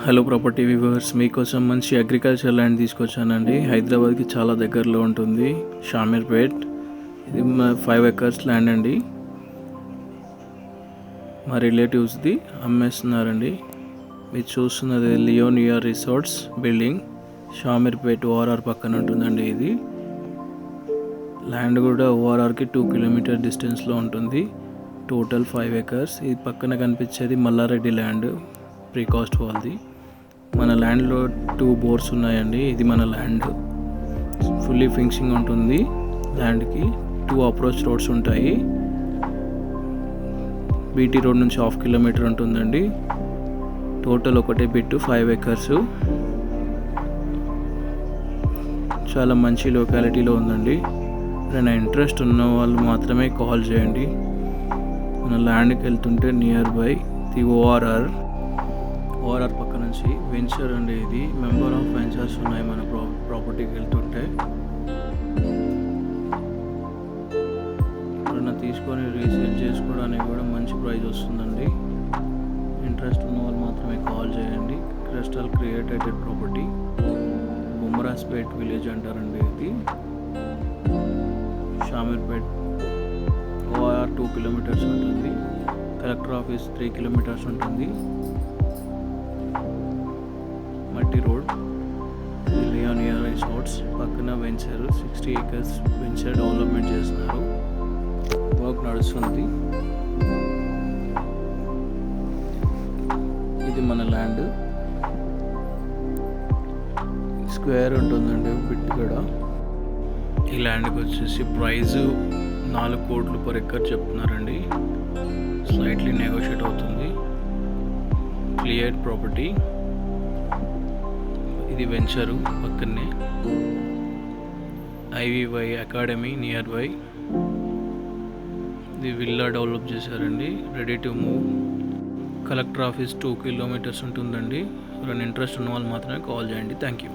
Hello property viewers, మీకోసం మంచి agriculture land తీసుకొచ్చానండి. హైదరాబాద్కి చాలా దగ్గరలో ఉంటుంది. షామీర్పేట్. ఇది 5 acres ల్యాండ్ అండి. మా రిలేటివ్స్ది అమ్మేస్తున్నారండి. మీరు చూస్తున్నది Leonia resorts building. Shamirpet ORR పక్కన ఉంటుందండి. ఇది ల్యాండ్ కూడా ఓఆర్ఆర్కి 2 kilometer డిస్టెన్స్లో ఉంటుంది. Total 5 acres. ఇది పక్కన కనిపించేది మల్లారెడ్డి ల్యాండ్, ప్రీకాస్ట్ వాళ్ళది. మన ల్యాండ్లో 2 bores ఉన్నాయండి. ఇది మన ల్యాండ్ ఫుల్లీ ఫినిషింగ్ ఉంటుంది. ల్యాండ్కి 2 అప్రోచ్ రోడ్స్ ఉంటాయి. బీటీ రోడ్ నుంచి 1/2 kilometer ఉంటుందండి. టోటల్ ఒకటే బిట్టు 5 acres. చాలా మంచి లొకాలిటీలో ఉందండి. ఏదైనా ఇంట్రెస్ట్ ఉన్న వాళ్ళు మాత్రమే కాల్ చేయండి. మన ల్యాండ్కి వెళ్తుంటే నియర్ బై ది ఓఆర్ఆర్ పక్క నుంచి వెంచర్ అండి. ఇది మెంబర్ ఆఫ్ వెంచర్స్ ఉన్నాయి మన ప్రాపర్టీకి వెళ్తుంటే. ఎవరైనా తీసుకొని రీసేల్ చేసుకోవడానికి కూడా మంచి ప్రైస్ వస్తుందండి. ఇంట్రెస్ట్ ఉన్న వాళ్ళు మాత్రమే కాల్ చేయండి. Crystal created property, Bommarajpet village అంటారండి. ఇది షామీర్పేట్ ఓఆర్ 2 kilometers ఉంటుంది. కలెక్టర్ ఆఫీస్ 3 kilometers ఉంటుంది. మట్టి రోడ్. లియోనియా రిసార్ట్స్ పక్కన వెంచర్ 60 acres వెంచర్ డెవలప్మెంట్ చేస్తున్నారు. వర్క్ నడుస్తుంది. ఇది మన ల్యాండ్. స్క్వేర్ ఉంటుందండి బిట్ కూడా. ఈ ల్యాండ్కి వచ్చేసి ప్రైస్ 4 crores per acre చెప్తున్నారండి. స్లైట్లీ నెగోషియేట్ అవుతుంది. Clear property. ఇది వెంచరు పక్కనే. IVY academy near by. ఇది విల్లా డెవలప్ చేశారండి. Ready to move. Collector office 2 kilometers ఉంటుందండి. ఎవరైనా ఇంట్రెస్ట్ ఉన్న వాళ్ళు మాత్రమే కాల్ చేయండి. Thank you.